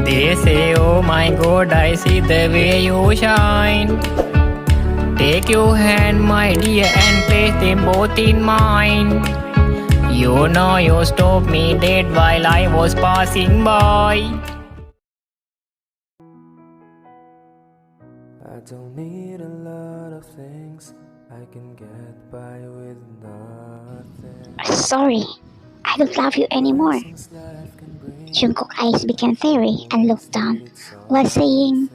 They say, oh my God, I see the way you shine. Take your hand, my dear, and place them both in mine. You know you stopped me dead while I was passing by. I don't need a lot of things, I can get by with nothing. Sorry, I don't love you anymore. Jungkook's eyes became fiery and looked down, while saying,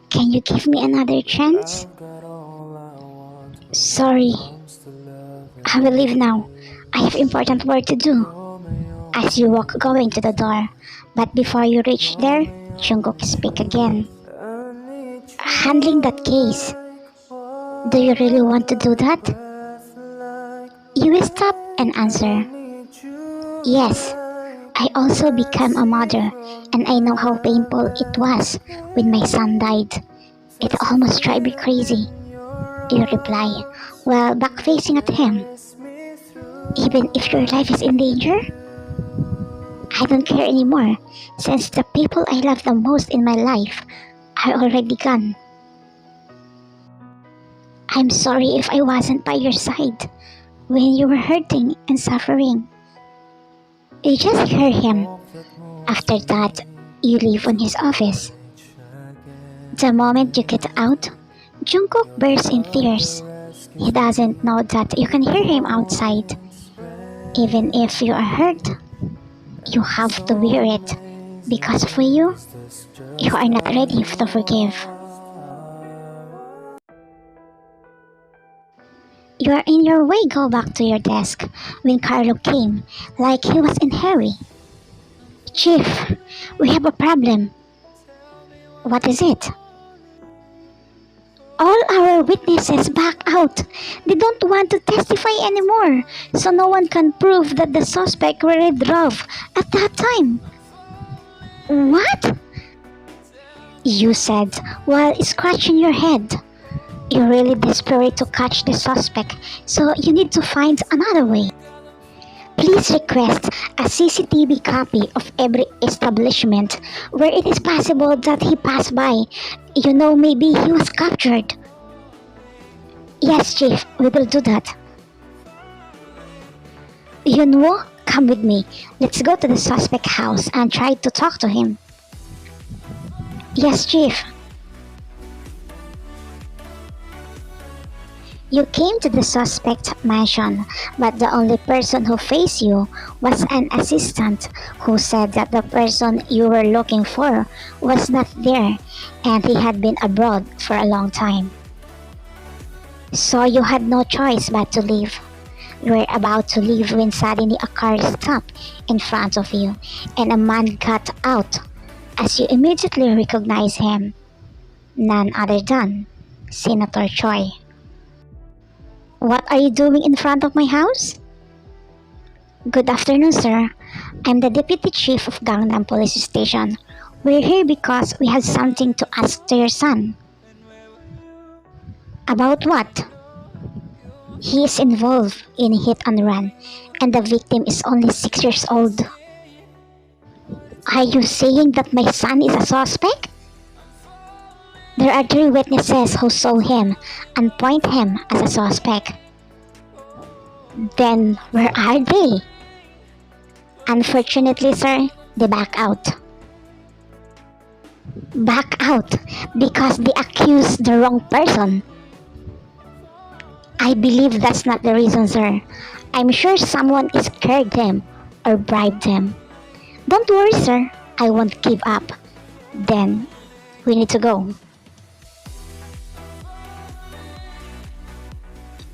"Can you give me another chance?" Sorry, I will leave now. I have important work to do. As you walk going to the door, but before you reach there, Jungkook speak again. Handling that case. Do you really want to do that? You will stop and answer, "Yes, I also became a mother, and I know how painful it was when my son died. It almost drive me crazy." You reply, while back-facing at him, "Even if your life is in danger? I don't care anymore, since the people I love the most in my life are already gone. I'm sorry if I wasn't by your side when you were hurting and suffering." You just hear him. After that, you leave on his office. The moment you get out, Jungkook bursts in tears. He doesn't know that you can hear him outside. Even if you are hurt, you have to bear it, because for you, you are not ready to forgive. You are in your way go back to your desk when Carlo came, like he was in a hurry. "Chief, we have a problem." "What is it?" "All our witnesses back out. They don't want to testify anymore, so no one can prove that the suspect were Red Rove at that time." "What?" you said while scratching your head. You're really desperate to catch the suspect, so you need to find another way. Please request a CCTV copy of every establishment where it is possible that he passed by. You know, maybe he was captured." "Yes, Chief, we will do that." "You know, come with me. Let's go to the suspect house and try to talk to him." "Yes, Chief." You came to the suspect mansion, but the only person who faced you was an assistant who said that the person you were looking for was not there and he had been abroad for a long time. So you had no choice but to leave. You were about to leave when suddenly a car stopped in front of you and a man got out. As you immediately recognized him, none other than Senator Choi. "What are you doing in front of my house?" "Good afternoon, sir. I'm the Deputy Chief of Gangnam Police Station. We're here because we have something to ask to your son." "About what?" "He is involved in a hit and run, and the victim is only 6 years old." "Are you saying that my son is a suspect?" "There are 3 witnesses who saw him and point him as a suspect." "Then where are they?" "Unfortunately, sir, they back out." "Back out because they accuse the wrong person." "I believe that's not the reason, sir. I'm sure someone scared them or bribed them." "Don't worry, sir. I won't give up." "Then we need to go."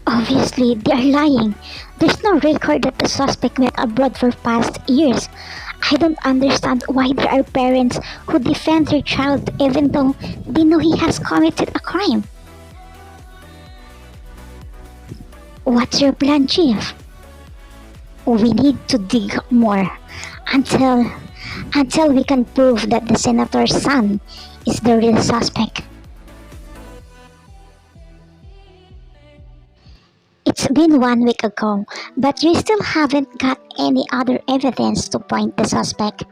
Obviously, they are lying. There's no record that the suspect went abroad for past years. I don't understand why there are parents who defend their child even though they know he has committed a crime. What's your plan, Chief? We need to dig more until we can prove that the senator's son is the real suspect. It's been 1 week ago, but you still haven't got any other evidence to point the suspect.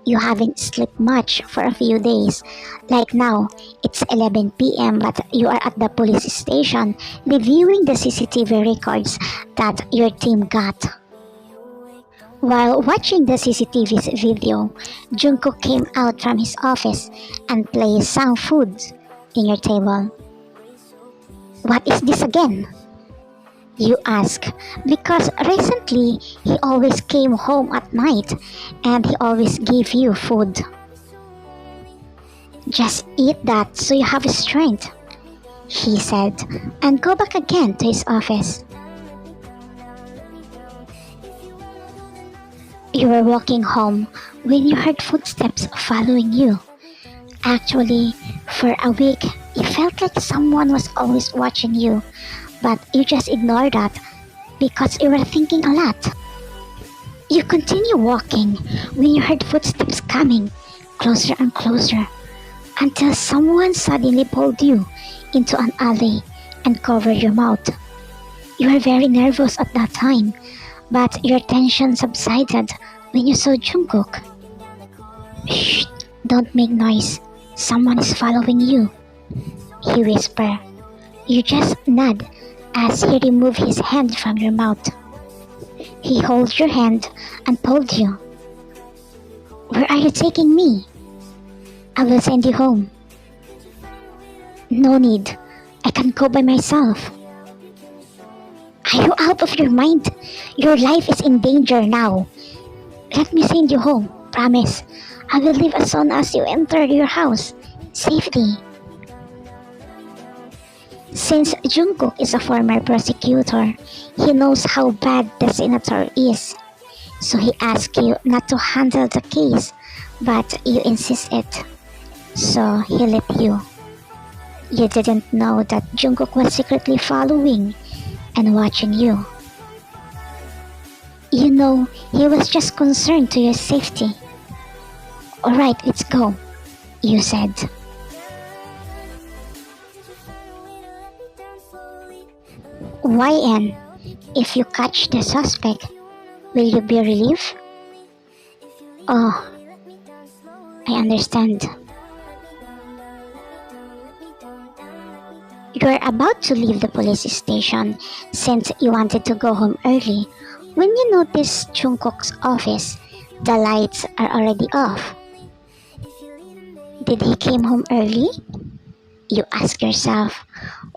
You haven't slept much for a few days. Like now, it's 11 p.m. but you are at the police station reviewing the CCTV records that your team got. While watching the CCTV's video, Jungkook came out from his office and placed some food in your table. What is this again? You ask, because recently he always came home at night and he always gave you food. Just eat that so you have strength, he said, and go back again to his office. You were walking home when you heard footsteps following you. Actually, for a week, it felt like someone was always watching you, but you just ignored that because you were thinking a lot. You continue walking when you heard footsteps coming closer and closer until someone suddenly pulled you into an alley and covered your mouth. You were very nervous at that time, but your tension subsided when you saw Jungkook. Shh, don't make noise. Someone is following you, he whispered. You just nod as he removed his hand from your mouth. He held your hand and told you, "Where are you taking me? I will send you home." "No need. I can go by myself." "Are you out of your mind? Your life is in danger now. Let me send you home. Promise. I will leave as soon as you enter your house safely." Since Jungkook is a former prosecutor, he knows how bad the senator is. So he asked you not to handle the case, but you insisted. So he let you. You didn't know that Jungkook was secretly following and watching you. You know, he was just concerned to your safety. "Alright, let's go," you said. YN, if you catch the suspect, will you be relieved? Oh, I understand. You're about to leave the police station since you wanted to go home early when you notice Jungkook's office. The lights are already off. Did he came home early? You ask yourself.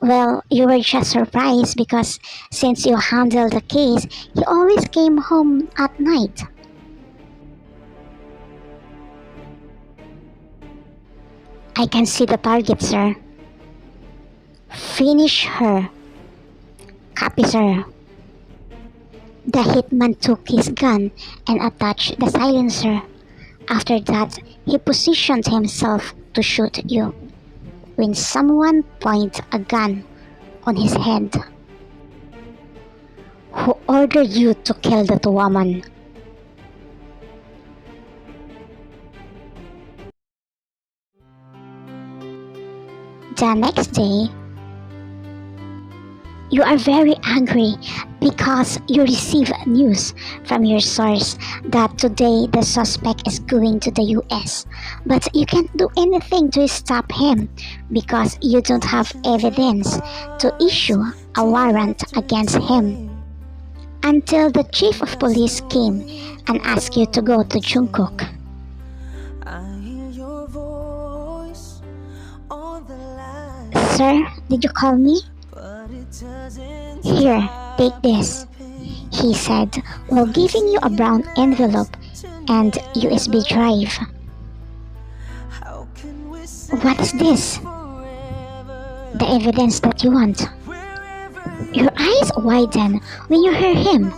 Well, you were just surprised because since you handled the case, he always came home at night. I can see the target, sir. Finish her. Copy, sir. The hitman took his gun and attached the silencer. After that, he positioned himself to shoot you when someone pointed a gun on his head. Who ordered you to kill that woman? The next day, you are very angry because you receive news from your source that today the suspect is going to the US, but you can't do anything to stop him because you don't have evidence to issue a warrant against him. Until the chief of police came and asked you to go to Jungkook. Sir, did you call me? Here, take this, he said while giving you a brown envelope and USB drive. What is this? The evidence that you want. Your eyes widen when you hear him.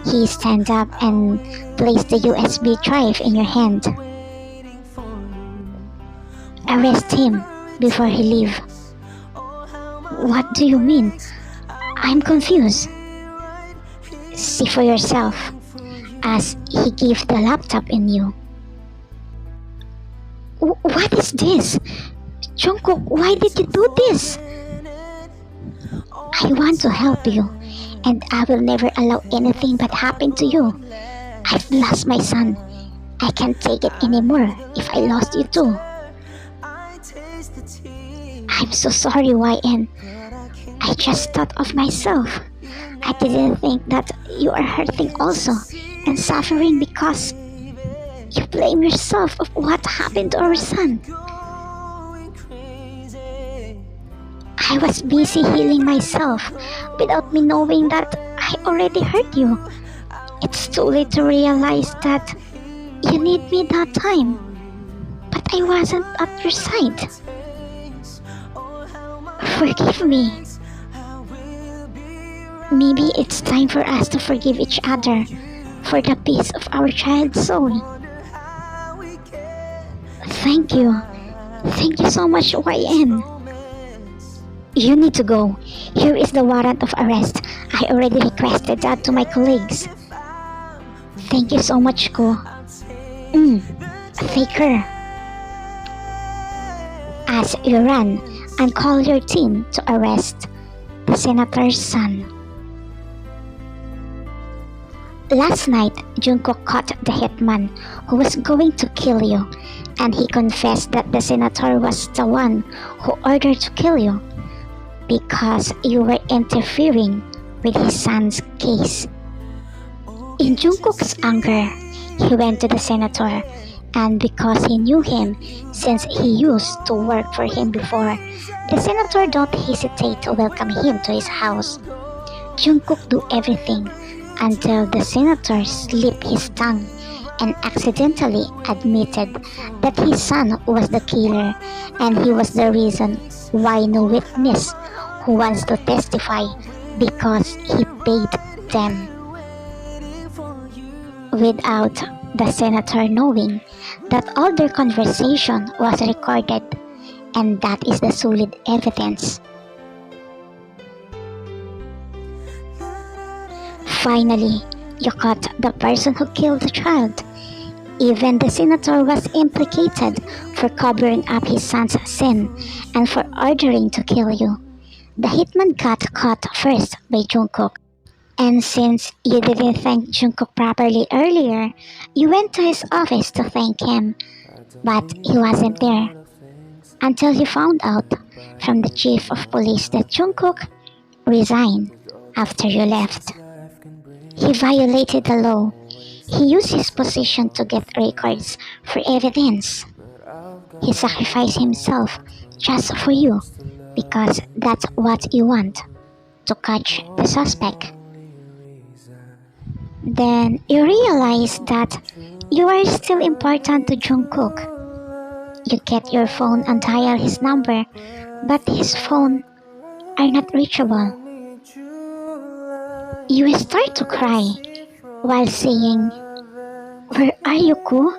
He stands up and placed the USB drive in your hand. Arrest him before he leaves. What do you mean? I'm confused. See for yourself, as he gave the laptop in you. What is this? Jungkook, why did you do this? I want to help you, and I will never allow anything bad happen to you. I've lost my son. I I can't take it anymore if I lost you too. I'm so sorry, YN. I just thought of myself. I didn't think that you are hurting also and suffering because you blame yourself of what happened to our son. I was busy healing myself without me knowing that I already hurt you. It's too late to realize that you need me that time, but I wasn't at your side. Forgive me. Maybe it's time for us to forgive each other for the peace of our child's soul. Thank you. Thank you so much, YN. You need to go. Here is the warrant of arrest. I already requested that to my colleagues. Thank you so much, Ko. Take her. As you run and call your team to arrest the senator's son. Last night, Jungkook caught the hitman who was going to kill you, and he confessed that the senator was the one who ordered to kill you because you were interfering with his son's case. In Jungkook's anger, he went to the senator, and because he knew him since he used to work for him before, the senator don't hesitate to welcome him to his house. Jungkook do everything until the senator slipped his tongue and accidentally admitted that his son was the killer, and he was the reason why no witness who wants to testify because he paid them. Without the senator knowing that all their conversation was recorded, and that is the solid evidence. Finally, you caught the person who killed the child. Even the senator was implicated for covering up his son's sin and for ordering to kill you. The hitman got caught first by Jungkook. And since you didn't thank Jungkook properly earlier, you went to his office to thank him. But he wasn't there until you found out from the chief of police that Jungkook resigned after you left. He violated the law. He used his position to get records for evidence. He sacrificed himself just for you because that's what you want, to catch the suspect. Then you realize that you are still important to Jungkook. You get your phone and dial his number, but his phone are not reachable. You start to cry while saying, "Where are you, Ko?"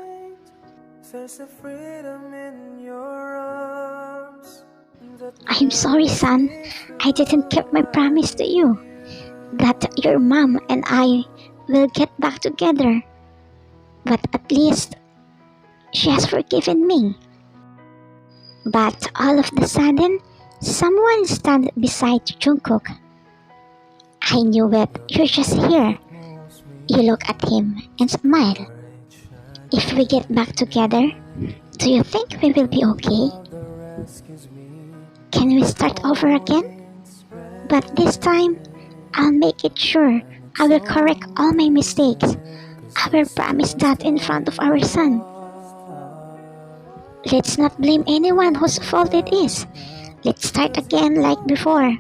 I'm sorry, son. I didn't keep my promise to you that your mom and I will get back together. But at least she has forgiven me. But all of a sudden, someone stand beside Jungkook. I knew it. You're just here. You look at him and smile. If we get back together, do you think we will be okay? Can we start over again? But this time, I'll make it sure I will correct all my mistakes. I will promise that in front of our son. Let's not blame anyone whose fault it is. Let's start again like before.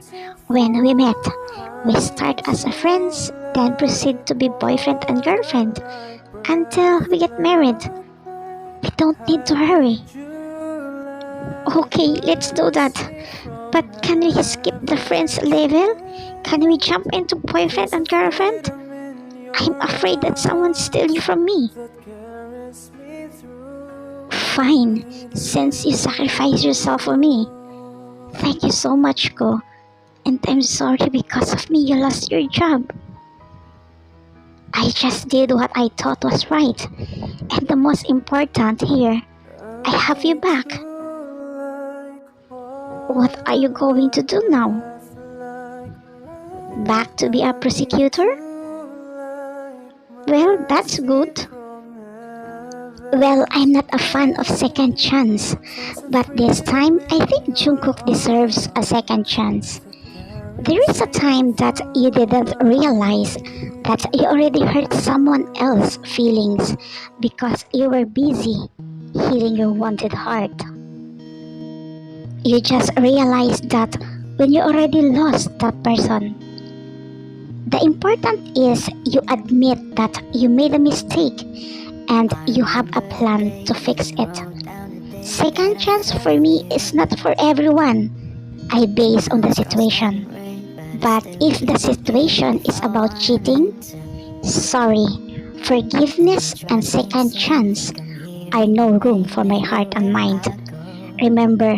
When we met, we start as friends, then proceed to be boyfriend and girlfriend until we get married. We don't need to hurry. Okay, let's do that. But can we skip the friends level? Can we jump into boyfriend and girlfriend? I'm afraid that someone steal you from me. Fine, since you sacrificed yourself for me. Thank you so much, Ko. And I'm sorry because of me you lost your job. I just did what I thought was right. And the most important here, I have you back. What are you going to do now? Back to be a prosecutor? Well, that's good. Well, I'm not a fan of second chance, but this time I think Jungkook deserves a second chance. There is a time that you didn't realize that you already hurt someone else's feelings because you were busy healing your wounded heart. You just realized that when you already lost that person. The important is you admit that you made a mistake and you have a plan to fix it. Second chance for me is not for everyone. I base on the situation. But if the situation is about cheating, sorry, forgiveness and second chance are no room for my heart and mind. Remember,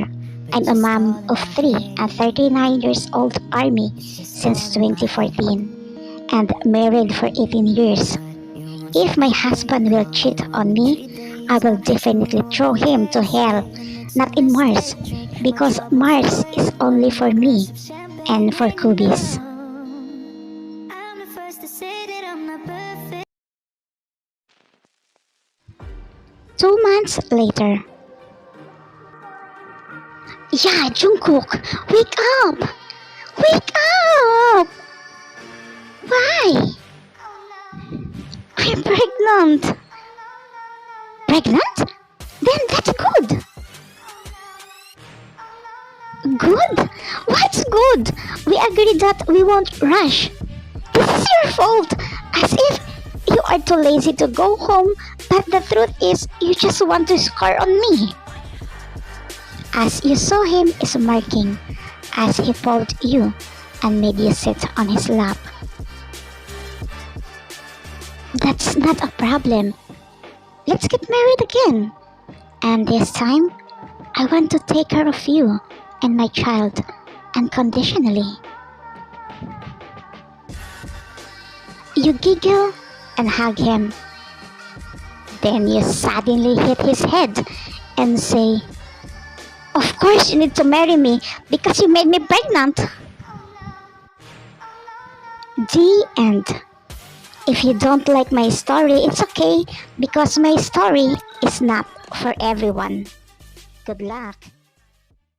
I'm a mom of 3 and 39 years old army since 2014 and married for 18 years. If my husband will cheat on me, I will definitely throw him to hell, not in Mars, because Mars is only for me and for Coobies. 2 months later. Yeah, Jungkook, wake up! Wake up! Why? I'm pregnant. Pregnant? Then that's good. Good? What's good? We agreed that we won't rush. This is your fault. As if you are too lazy to go home, but the truth is you just want to score on me. As you saw him smirking as he pulled you and made you sit on his lap. That's not a problem. Let's get married again. And this time, I want to take care of you and my child unconditionally. You giggle and hug him. Then you suddenly hit his head and say, "Of course you need to marry me because you made me pregnant." The end. If you don't like my story, it's okay because my story is not for everyone. Good luck.